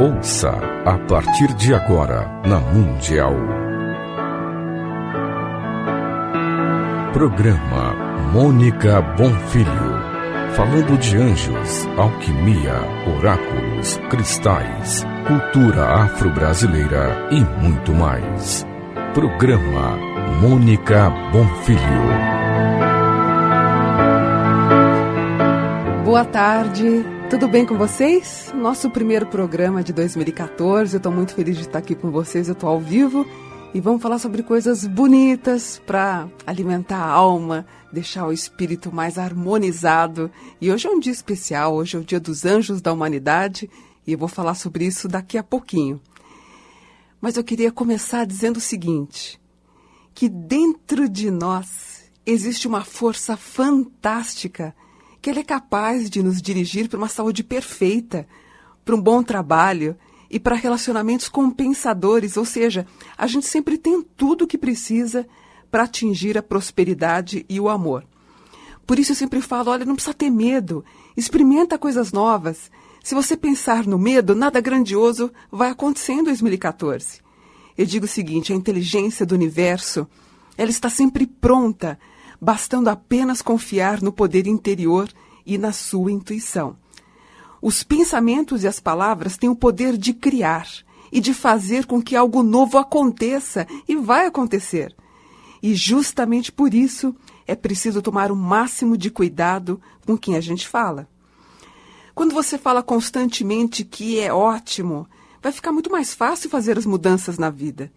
Ouça a partir de agora na Mundial. Programa Mônica Bonfilho. Falando de anjos, alquimia, oráculos, cristais, cultura afro-brasileira e muito mais. Programa Mônica Bonfilho. Boa tarde, tudo bem com vocês? Nosso primeiro programa de 2014, eu estou muito feliz de estar aqui com vocês, eu estou ao vivo e vamos falar sobre coisas bonitas para alimentar a alma, deixar o espírito mais harmonizado. E hoje é um dia especial, hoje é o Dia dos Anjos da Humanidade e eu vou falar sobre isso daqui a pouquinho. Mas eu queria começar dizendo o seguinte, que dentro de nós existe uma força fantástica que ela é capaz de nos dirigir para uma saúde perfeita, para um bom trabalho e para relacionamentos compensadores, ou seja, a gente sempre tem tudo o que precisa para atingir a prosperidade e o amor. Por isso eu sempre falo, olha, não precisa ter medo, experimenta coisas novas. Se você pensar no medo, nada grandioso vai acontecer em 2014. Eu digo o seguinte, a inteligência do universo, ela está sempre pronta, bastando apenas confiar no poder interior e na sua intuição. Os pensamentos e as palavras têm o poder de criar e de fazer com que algo novo aconteça e vai acontecer. E justamente por isso é preciso tomar o máximo de cuidado com quem a gente fala. Quando você fala constantemente que é ótimo, vai ficar muito mais fácil fazer as mudanças na vida.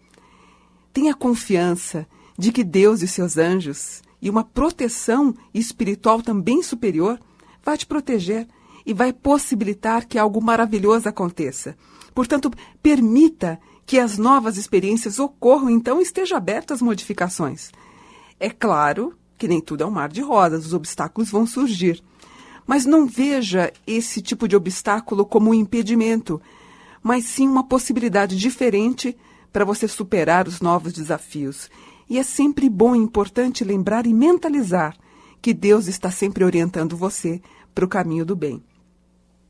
Tenha confiança de que Deus e seus anjos e uma proteção espiritual também superior vai te proteger e vai possibilitar que algo maravilhoso aconteça. Portanto, permita que as novas experiências ocorram, então esteja aberto às modificações. É claro que nem tudo é um mar de rosas, os obstáculos vão surgir. Mas não veja esse tipo de obstáculo como um impedimento, mas sim uma possibilidade diferente para você superar os novos desafios. E é sempre bom e importante lembrar e mentalizar que Deus está sempre orientando você para o caminho do bem.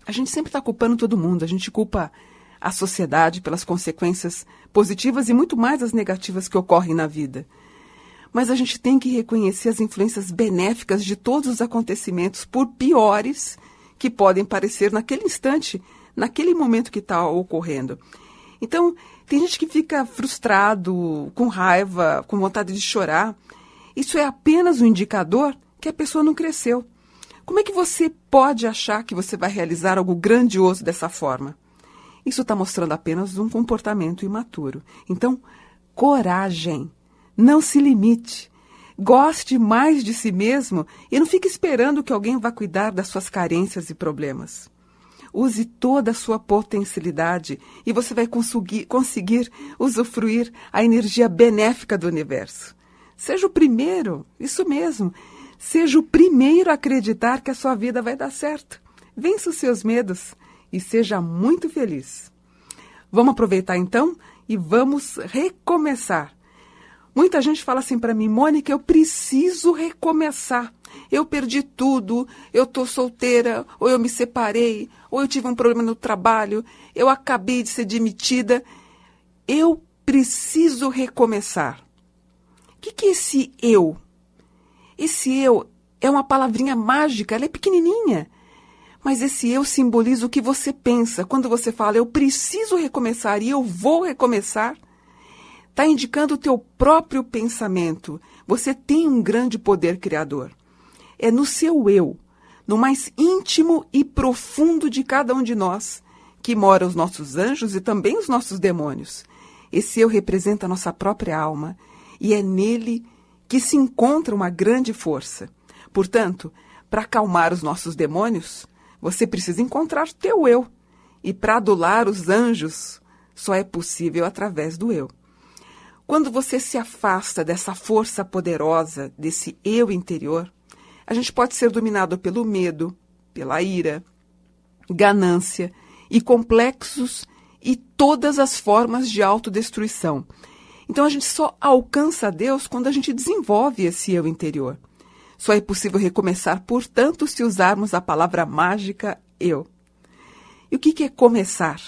A gente sempre está culpando todo mundo, a gente culpa a sociedade pelas consequências positivas e muito mais as negativas que ocorrem na vida. Mas a gente tem que reconhecer as influências benéficas de todos os acontecimentos, por piores que podem parecer naquele instante, naquele momento que está ocorrendo. Então, tem gente que fica frustrado, com raiva, com vontade de chorar. Isso é apenas um indicador que a pessoa não cresceu. Como é que você pode achar que você vai realizar algo grandioso dessa forma? Isso está mostrando apenas um comportamento imaturo. Então, coragem. Não se limite. Goste mais de si mesmo e não fique esperando que alguém vá cuidar das suas carências e problemas. Use toda a sua potencialidade e você vai conseguir usufruir a energia benéfica do universo. Seja o primeiro, isso mesmo. Seja o primeiro a acreditar que a sua vida vai dar certo. Vença os seus medos e seja muito feliz. Vamos aproveitar então e vamos recomeçar. Muita gente fala assim para mim, Mônica, eu preciso recomeçar. Eu perdi tudo, eu estou solteira, ou eu me separei, ou eu tive um problema no trabalho, eu acabei de ser demitida. Eu preciso recomeçar. O que é esse eu? Esse eu é uma palavrinha mágica, ela é pequenininha. Mas esse eu simboliza o que você pensa. Quando você fala, eu preciso recomeçar e eu vou recomeçar, está indicando o teu próprio pensamento. Você tem um grande poder criador. É no seu eu, no mais íntimo e profundo de cada um de nós, que moram os nossos anjos e também os nossos demônios. Esse eu representa a nossa própria alma e é nele que se encontra uma grande força. Portanto, para acalmar os nossos demônios, você precisa encontrar o teu eu. E para adular os anjos, só é possível através do eu. Quando você se afasta dessa força poderosa, desse eu interior, a gente pode ser dominado pelo medo, pela ira, ganância e complexos e todas as formas de autodestruição. Então a gente só alcança Deus quando a gente desenvolve esse eu interior. Só é possível recomeçar, portanto, se usarmos a palavra mágica eu. E o que é começar?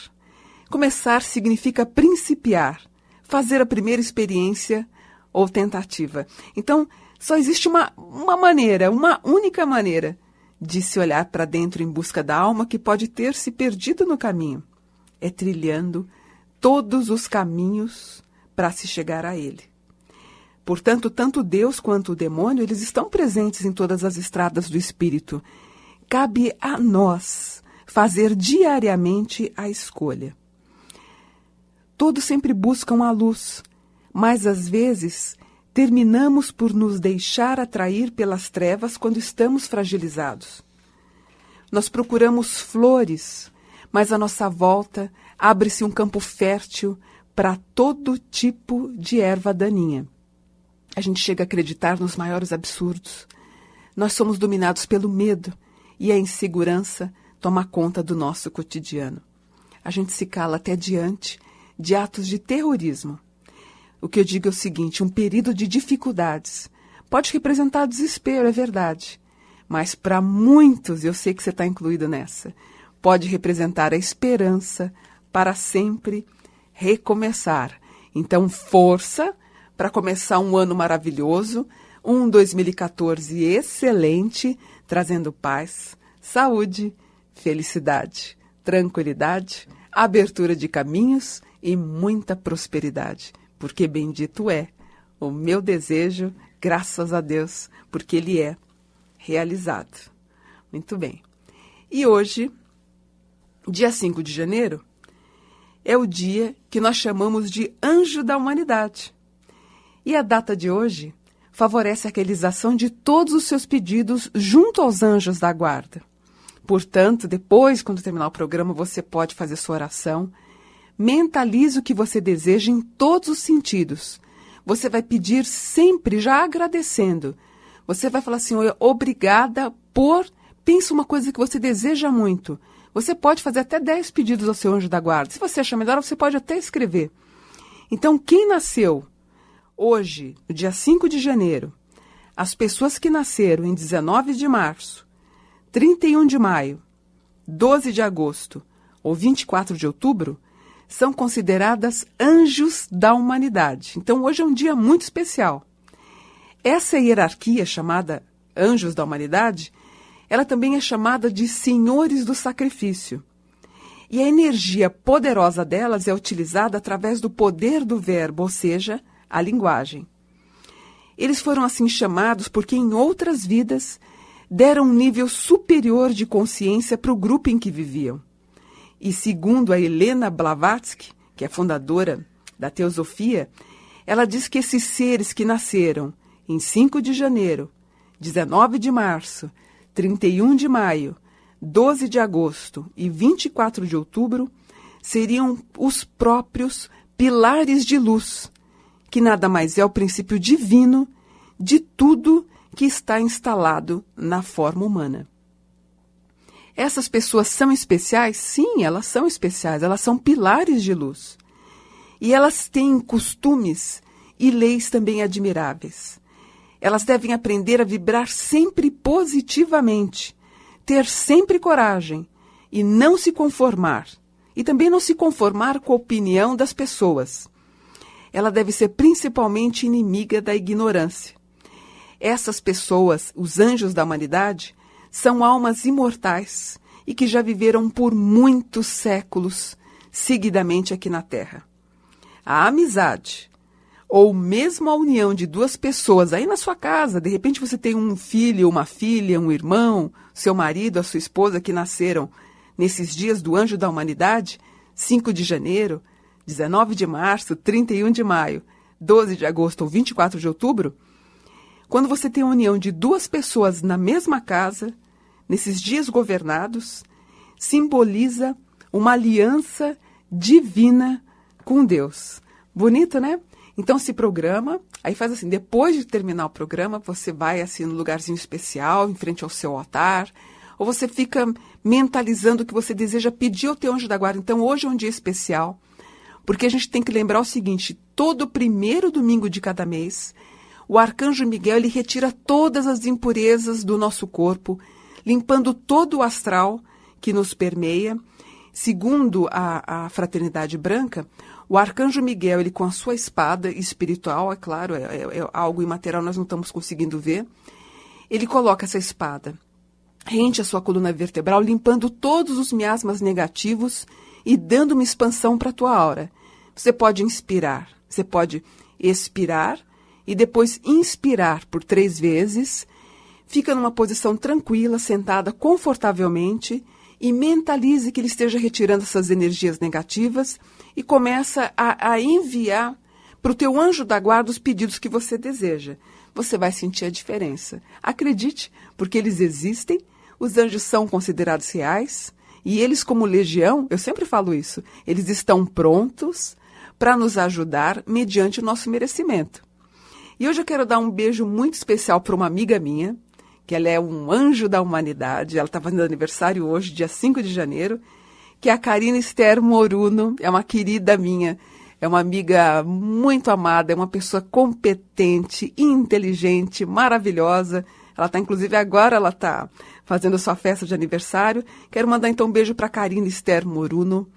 Começar significa principiar, fazer a primeira experiência ou tentativa. Então, só existe uma maneira, uma única maneira de se olhar para dentro em busca da alma que pode ter se perdido no caminho. É trilhando todos os caminhos para se chegar a ele. Portanto, tanto Deus quanto o demônio, eles estão presentes em todas as estradas do espírito. Cabe a nós fazer diariamente a escolha. Todos sempre buscam a luz, mas às vezes terminamos por nos deixar atrair pelas trevas quando estamos fragilizados. Nós procuramos flores, mas à nossa volta abre-se um campo fértil para todo tipo de erva daninha. A gente chega a acreditar nos maiores absurdos. Nós somos dominados pelo medo e a insegurança toma conta do nosso cotidiano. A gente se cala até diante de atos de terrorismo. O que eu digo é o seguinte, um período de dificuldades pode representar desespero, é verdade. Mas para muitos, eu sei que você está incluído nessa, pode representar a esperança para sempre recomeçar. Então, força para começar um ano maravilhoso, um 2014 excelente, trazendo paz, saúde, felicidade, tranquilidade, abertura de caminhos e muita prosperidade. Porque bendito é o meu desejo, graças a Deus, porque ele é realizado. Muito bem. E hoje, dia 5 de janeiro, é o dia que nós chamamos de Anjo da Humanidade. E a data de hoje favorece a realização de todos os seus pedidos junto aos anjos da guarda. Portanto, depois, quando terminar o programa, você pode fazer sua oração. Mentalize o que você deseja em todos os sentidos. Você vai pedir sempre, já agradecendo. Você vai falar assim, obrigada por... Pensa uma coisa que você deseja muito. Você pode fazer até 10 pedidos ao seu anjo da guarda. Se você achar melhor, você pode até escrever. Então, quem nasceu hoje, no dia 5 de janeiro, as pessoas que nasceram em 19 de março, 31 de maio, 12 de agosto ou 24 de outubro, são consideradas anjos da humanidade. Então, hoje é um dia muito especial. Essa hierarquia, chamada anjos da humanidade, ela também é chamada de senhores do sacrifício. E a energia poderosa delas é utilizada através do poder do verbo, ou seja, a linguagem. Eles foram assim chamados porque em outras vidas deram um nível superior de consciência para o grupo em que viviam. E segundo a Helena Blavatsky, que é fundadora da Teosofia, ela diz que esses seres que nasceram em 5 de janeiro, 19 de março, 31 de maio, 12 de agosto e 24 de outubro seriam os próprios pilares de luz, que nada mais é o princípio divino de tudo que está instalado na forma humana. Essas pessoas são especiais? Sim, elas são especiais, elas são pilares de luz. E elas têm costumes e leis também admiráveis. Elas devem aprender a vibrar sempre positivamente, ter sempre coragem e não se conformar. E também não se conformar com a opinião das pessoas. Ela deve ser principalmente inimiga da ignorância. Essas pessoas, os anjos da humanidade, são almas imortais e que já viveram por muitos séculos seguidamente aqui na Terra. A amizade, ou mesmo a união de duas pessoas aí na sua casa, de repente você tem um filho, uma filha, um irmão, seu marido, a sua esposa que nasceram nesses dias do anjo da humanidade, 5 de janeiro, 19 de março, 31 de maio, 12 de agosto ou 24 de outubro, quando você tem a união de duas pessoas na mesma casa, nesses dias governados, simboliza uma aliança divina com Deus. Bonito, né? Então se programa, aí faz assim, depois de terminar o programa, você vai assim no lugarzinho especial, em frente ao seu altar, ou você fica mentalizando o que você deseja pedir ao teu anjo da guarda. Então hoje é um dia especial, porque a gente tem que lembrar o seguinte, todo primeiro domingo de cada mês, o arcanjo Miguel ele retira todas as impurezas do nosso corpo, limpando todo o astral que nos permeia, Segundo a Fraternidade Branca, o Arcanjo Miguel, ele com a sua espada espiritual, é claro, é algo imaterial, nós não estamos conseguindo ver, ele coloca essa espada rente à sua coluna vertebral, limpando todos os miasmas negativos e dando uma expansão para a tua aura. Você pode inspirar, você pode expirar e depois inspirar por 3 vezes. Fica numa posição tranquila, sentada confortavelmente e mentalize que ele esteja retirando essas energias negativas e começa a enviar para o teu anjo da guarda os pedidos que você deseja. Você vai sentir a diferença. Acredite, porque eles existem, os anjos são considerados reais e eles, como legião, eu sempre falo isso, eles estão prontos para nos ajudar mediante o nosso merecimento. E hoje eu quero dar um beijo muito especial para uma amiga minha, que ela é um anjo da humanidade, ela está fazendo aniversário hoje, dia 5 de janeiro, que é a Karina Esther Moruno, é uma querida minha, é uma amiga muito amada, é uma pessoa competente, inteligente, maravilhosa. Ela está, inclusive, agora ela está fazendo a sua festa de aniversário. Quero mandar, então, um beijo para a Karina Esther Moruno,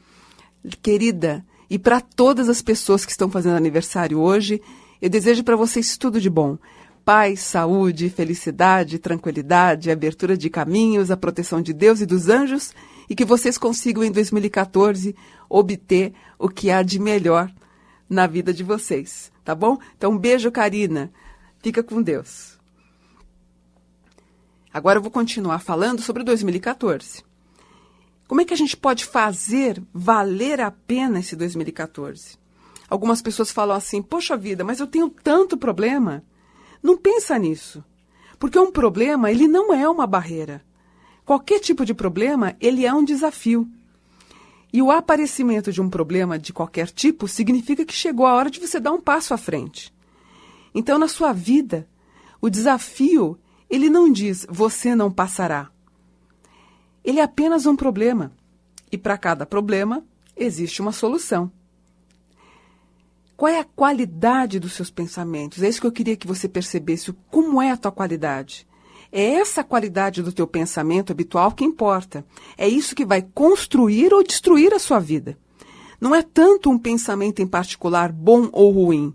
querida, e para todas as pessoas que estão fazendo aniversário hoje. Eu desejo para vocês tudo de bom. Paz, saúde, felicidade, tranquilidade, abertura de caminhos, a proteção de Deus e dos anjos, e que vocês consigam, em 2014, obter o que há de melhor na vida de vocês, tá bom? Então, um beijo, Karina. Fica com Deus. Agora eu vou continuar falando sobre 2014. Como é que a gente pode fazer valer a pena esse 2014? Algumas pessoas falam assim, poxa vida, mas eu tenho tanto problema. Não pensa nisso, porque um problema, ele não é uma barreira. Qualquer tipo de problema, ele é um desafio. E o aparecimento de um problema de qualquer tipo significa que chegou a hora de você dar um passo à frente. Então, na sua vida, o desafio, ele não diz, você não passará. Ele é apenas um problema. E para cada problema, existe uma solução. Qual é a qualidade dos seus pensamentos? É isso que eu queria que você percebesse. Como é a tua qualidade? É essa qualidade do teu pensamento habitual que importa. É isso que vai construir ou destruir a sua vida. Não é tanto um pensamento em particular bom ou ruim,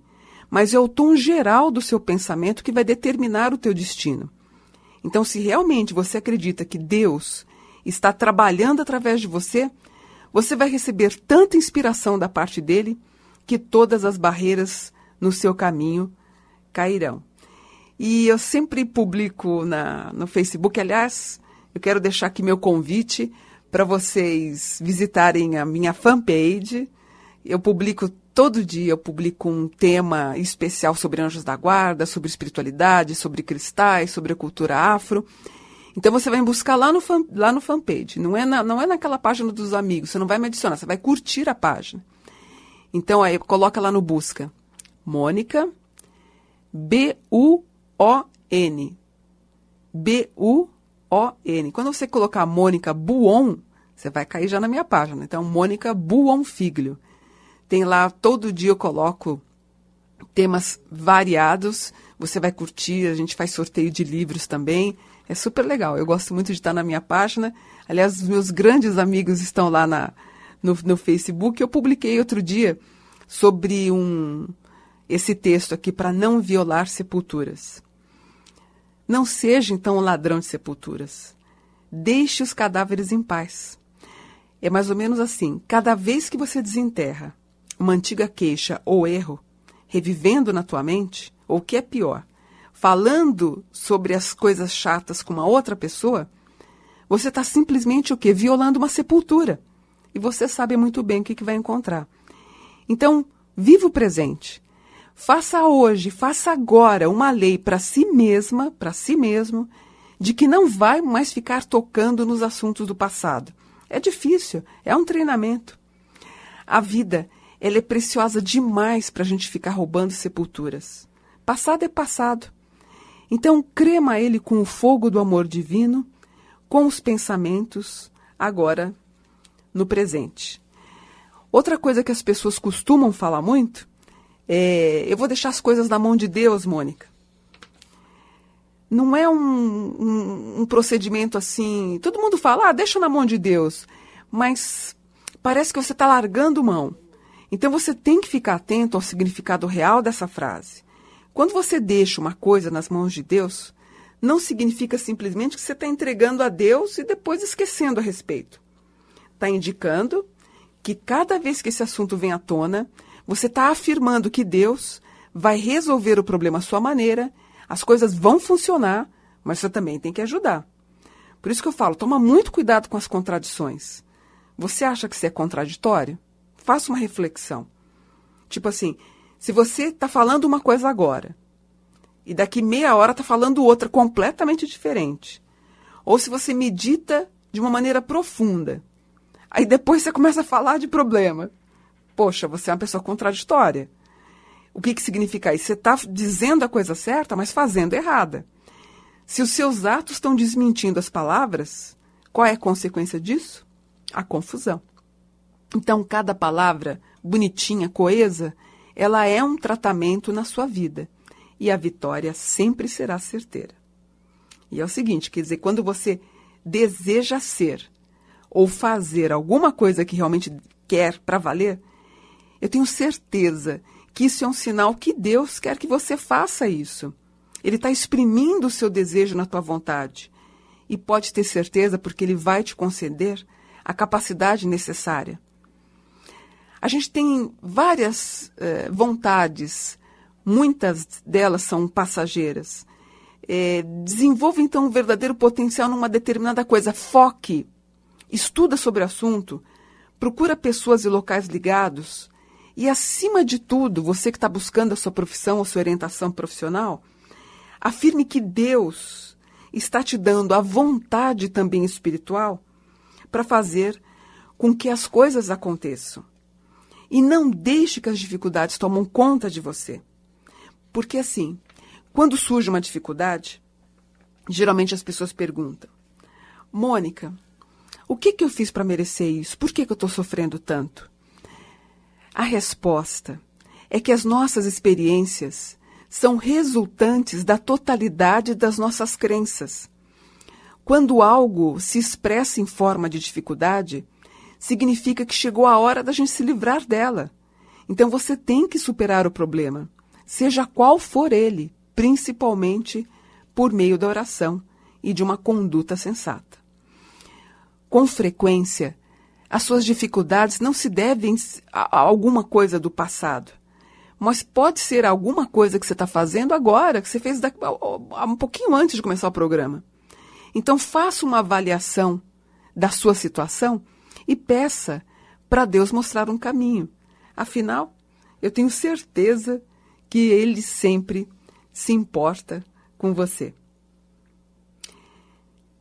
mas é o tom geral do seu pensamento que vai determinar o teu destino. Então, se realmente você acredita que Deus está trabalhando através de você, você vai receber tanta inspiração da parte dele que todas as barreiras no seu caminho cairão. E eu sempre publico no Facebook, aliás, eu quero deixar aqui meu convite para vocês visitarem a minha fanpage. Eu publico todo dia, eu publico um tema especial sobre anjos da guarda, sobre espiritualidade, sobre cristais, sobre a cultura afro. Então você vai me buscar lá no fanpage, não é naquela página dos amigos, você não vai me adicionar, você vai curtir a página. Então aí coloca lá no busca, Mônica, B-U-O-N. B-U-O-N. Quando você colocar Mônica Buon, você vai cair já na minha página. Então, Mônica Buon Figlio. Tem lá, todo dia eu coloco temas variados. Você vai curtir, a gente faz sorteio de livros também. É super legal. Eu gosto muito de estar na minha página. Aliás, os meus grandes amigos estão lá no Facebook. Eu publiquei outro dia sobre esse texto aqui, para não violar sepulturas. Não seja, então, um ladrão de sepulturas. Deixe os cadáveres em paz. É mais ou menos assim. Cada vez que você desenterra uma antiga queixa ou erro, revivendo na tua mente, ou o que é pior, falando sobre as coisas chatas com uma outra pessoa, você está simplesmente o quê? Violando uma sepultura. E você sabe muito bem o que vai encontrar. Então, viva o presente. Faça hoje, faça agora uma lei para si mesma, para si mesmo, de que não vai mais ficar tocando nos assuntos do passado. É difícil, é um treinamento. A vida, ela é preciosa demais para a gente ficar roubando sepulturas. Passado é passado. Então, crema ele com o fogo do amor divino, com os pensamentos, agora, no presente. Outra coisa que as pessoas costumam falar muito é, eu vou deixar as coisas na mão de Deus, Mônica. Não é um procedimento assim, todo mundo fala, deixa na mão de Deus, mas parece que você está largando mão. Então você tem que ficar atento ao significado real dessa frase. Quando você deixa uma coisa nas mãos de Deus, não significa simplesmente que você está entregando a Deus e depois esquecendo a respeito. Está indicando que cada vez que esse assunto vem à tona, você está afirmando que Deus vai resolver o problema à sua maneira, as coisas vão funcionar, mas você também tem que ajudar. Por isso que eu falo, toma muito cuidado com as contradições. Você acha que isso é contraditório? Faça uma reflexão. Tipo assim, se você está falando uma coisa agora, e daqui meia hora está falando outra completamente diferente, ou se você medita de uma maneira profunda, aí depois você começa a falar de problema. Poxa, você é uma pessoa contraditória. O que significa isso? Você está dizendo a coisa certa, mas fazendo errada. Se os seus atos estão desmentindo as palavras, qual é a consequência disso? A confusão. Então, cada palavra bonitinha, coesa, ela é um tratamento na sua vida. E a vitória sempre será certeira. E é o seguinte, quer dizer, quando você deseja ser ou fazer alguma coisa que realmente quer para valer, eu tenho certeza que isso é um sinal que Deus quer que você faça isso. Ele está exprimindo o seu desejo na tua vontade. E pode ter certeza porque Ele vai te conceder a capacidade necessária. A gente tem várias vontades, muitas delas são passageiras. Desenvolva, então, um verdadeiro potencial numa determinada coisa. Foque, estuda sobre o assunto, procura pessoas e locais ligados. E, acima de tudo, você que está buscando a sua profissão, a sua orientação profissional, afirme que Deus está te dando a vontade também espiritual para fazer com que as coisas aconteçam. E não deixe que as dificuldades tomem conta de você. Porque assim, quando surge uma dificuldade, geralmente as pessoas perguntam: Mônica, o que eu fiz para merecer isso? Por que eu estou sofrendo tanto? A resposta é que as nossas experiências são resultantes da totalidade das nossas crenças. Quando algo se expressa em forma de dificuldade, significa que chegou a hora da gente se livrar dela. Então você tem que superar o problema, seja qual for ele, principalmente por meio da oração e de uma conduta sensata. Com frequência, as suas dificuldades não se devem a alguma coisa do passado, mas pode ser alguma coisa que você está fazendo agora, que você fez um pouquinho antes de começar o programa. Então faça uma avaliação da sua situação e peça para Deus mostrar um caminho. Afinal, eu tenho certeza que Ele sempre se importa com você.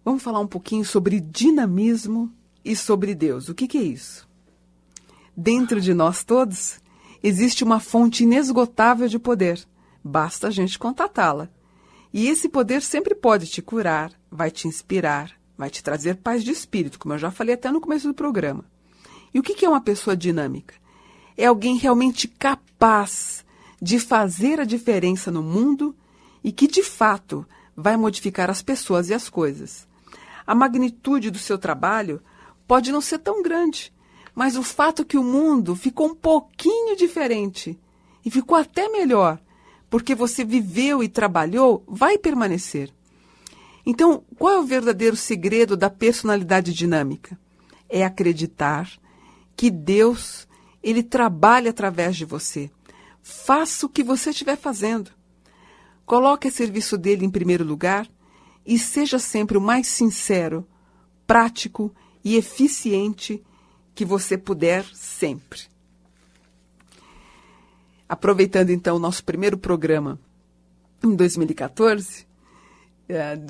Vamos falar um pouquinho sobre dinamismo e sobre Deus. O que é isso? Dentro de nós todos existe uma fonte inesgotável de poder. Basta a gente contatá-la. E esse poder sempre pode te curar, vai te inspirar, vai te trazer paz de espírito, como eu já falei até no começo do programa. E o que é uma pessoa dinâmica? É alguém realmente capaz de fazer a diferença no mundo e que, de fato, vai modificar as pessoas e as coisas. A magnitude do seu trabalho pode não ser tão grande, mas o fato que o mundo ficou um pouquinho diferente e ficou até melhor, porque você viveu e trabalhou, vai permanecer. Então, qual é o verdadeiro segredo da personalidade dinâmica? É acreditar que Deus, Ele trabalha através de você. Faça o que você estiver fazendo. Coloque a serviço dele em primeiro lugar e seja sempre o mais sincero, prático e eficiente que você puder sempre. Aproveitando então o nosso primeiro programa em 2014,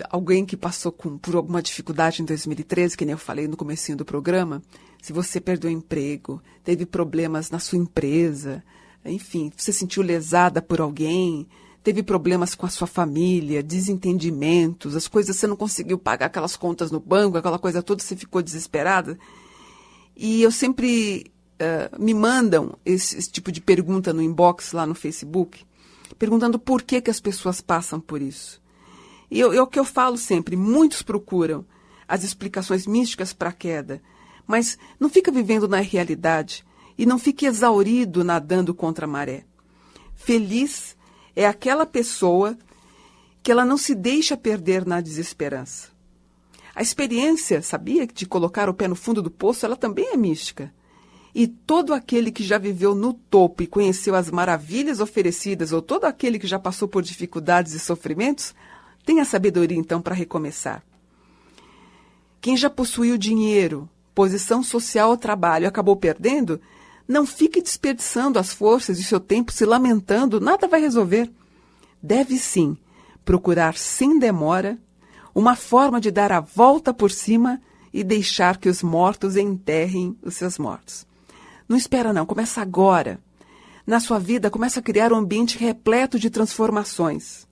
alguém que passou por alguma dificuldade em 2013, que nem eu falei no comecinho do programa, se você perdeu o emprego, teve problemas na sua empresa, enfim, você se sentiu lesada por alguém, teve problemas com a sua família, desentendimentos, as coisas, você não conseguiu pagar aquelas contas no banco, aquela coisa toda, você ficou desesperada. E eu sempre me mandam esse tipo de pergunta no inbox lá no Facebook, perguntando por que as pessoas passam por isso. E é o que eu falo sempre, muitos procuram as explicações místicas para a queda, Mas não fica vivendo na realidade e não fique exaurido nadando contra a maré. Feliz é aquela pessoa que ela não se deixa perder na desesperança. A experiência, sabia, de colocar o pé no fundo do poço, ela também é mística. E todo aquele que já viveu no topo e conheceu as maravilhas oferecidas, ou todo aquele que já passou por dificuldades e sofrimentos, tem a sabedoria, então, para recomeçar. Quem já possuiu dinheiro, posição social ou trabalho e acabou perdendo, não fique desperdiçando as forças e seu tempo se lamentando, nada vai resolver. Deve, sim, procurar sem demora uma forma de dar a volta por cima e deixar que os mortos enterrem os seus mortos. Não espera não, começa agora. Na sua vida, começa a criar um ambiente repleto de transformações.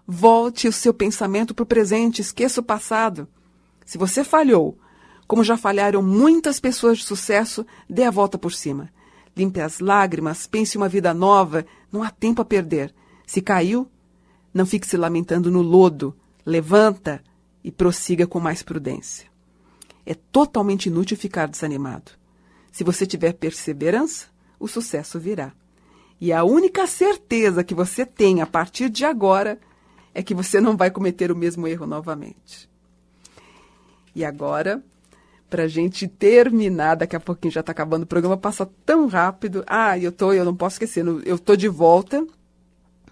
Volte o seu pensamento para o presente, esqueça o passado. Se você falhou, como já falharam muitas pessoas de sucesso, dê a volta por cima. Limpe as lágrimas, pense uma vida nova, não há tempo a perder. Se caiu, não fique se lamentando no lodo, levanta e prossiga com mais prudência. É totalmente inútil ficar desanimado. Se você tiver perseverança, o sucesso virá. E a única certeza que você tem a partir de agora é que você não vai cometer o mesmo erro novamente. E agora, para a gente terminar, daqui a pouquinho já está acabando o programa, passa tão rápido. Eu não posso esquecer, eu estou de volta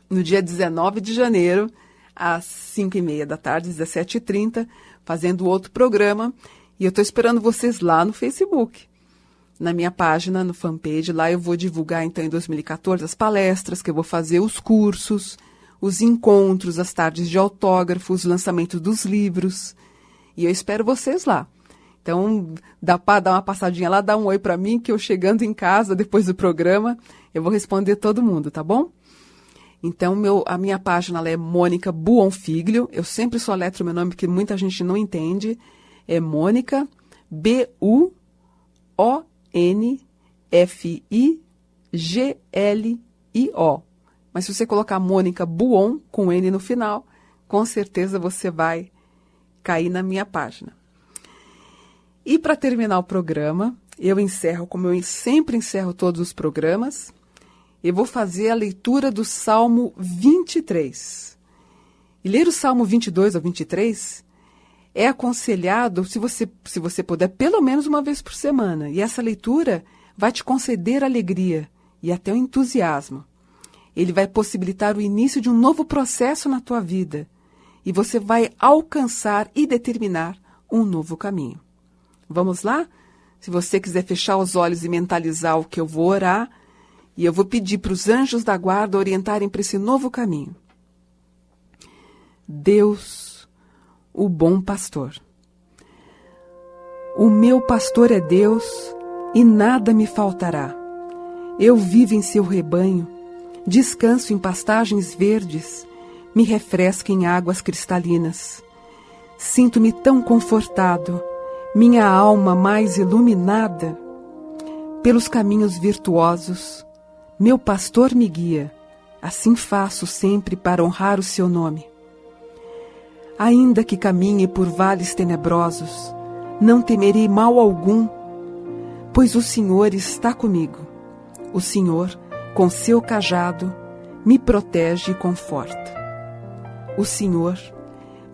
no dia 19 de janeiro, às 5h30 da tarde, 17h30, fazendo outro programa. E eu estou esperando vocês lá no Facebook. Na minha página, no fanpage, lá eu vou divulgar, então, em 2014, as palestras que eu vou fazer, os cursos, os encontros, as tardes de autógrafos, os lançamentos dos livros. E eu espero vocês lá. Então, dá para dar uma passadinha lá, dá um oi para mim, que eu chegando em casa, depois do programa, eu vou responder todo mundo, tá bom? Então, a minha página lá é Mônica Buonfiglio. Eu sempre soletro meu nome, porque muita gente não entende. É Mônica, B-U-O-N-F-I-G-L-I-O. Mas se você colocar Mônica Buon, com N no final, com certeza você vai cair na minha página. E para terminar o programa, eu encerro, como eu sempre encerro todos os programas, eu vou fazer a leitura do Salmo 23. E ler o Salmo 22 ou 23 é aconselhado, se você puder, pelo menos uma vez por semana. E essa leitura vai te conceder alegria e até o entusiasmo. Ele vai possibilitar o início de um novo processo na tua vida. E você vai alcançar e determinar um novo caminho. Vamos lá? Se você quiser fechar os olhos e mentalizar o que eu vou orar, e eu vou pedir para os anjos da guarda orientarem para esse novo caminho. Deus, o bom pastor. O meu pastor é Deus e nada me faltará. Eu vivo em seu rebanho, descanso em pastagens verdes, me refresco em águas cristalinas. Sinto-me tão confortado, minha alma mais iluminada. Pelos caminhos virtuosos, meu pastor me guia, assim faço sempre para honrar o seu nome. Ainda que caminhe por vales tenebrosos, não temerei mal algum, pois o Senhor está comigo. O Senhor, com seu cajado, me protege e conforta. O Senhor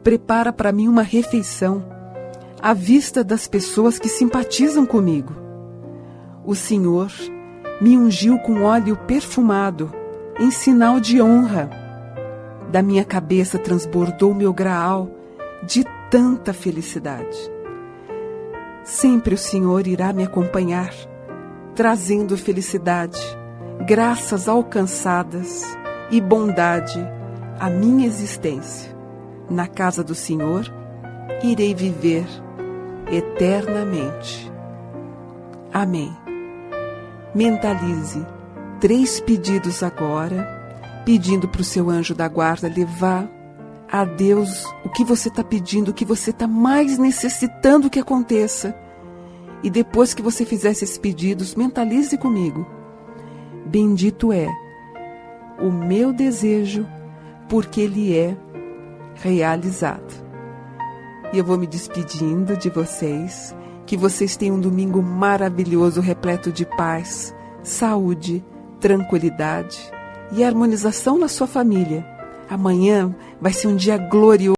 prepara para mim uma refeição à vista das pessoas que simpatizam comigo. O Senhor me ungiu com óleo perfumado, em sinal de honra. Da minha cabeça transbordou meu graal de tanta felicidade. Sempre o Senhor irá me acompanhar, trazendo felicidade, graças alcançadas e bondade à minha existência. Na casa do Senhor irei viver eternamente. Amém. Mentalize 3 pedidos agora, pedindo para o seu anjo da guarda levar a Deus o que você está pedindo, o que você está mais necessitando que aconteça. E depois que você fizer esses pedidos, mentalize comigo. Bendito é o meu desejo, porque ele é realizado. E eu vou me despedindo de vocês. Que vocês tenham um domingo maravilhoso, repleto de paz, saúde, tranquilidade e harmonização na sua família. Amanhã vai ser um dia glorioso.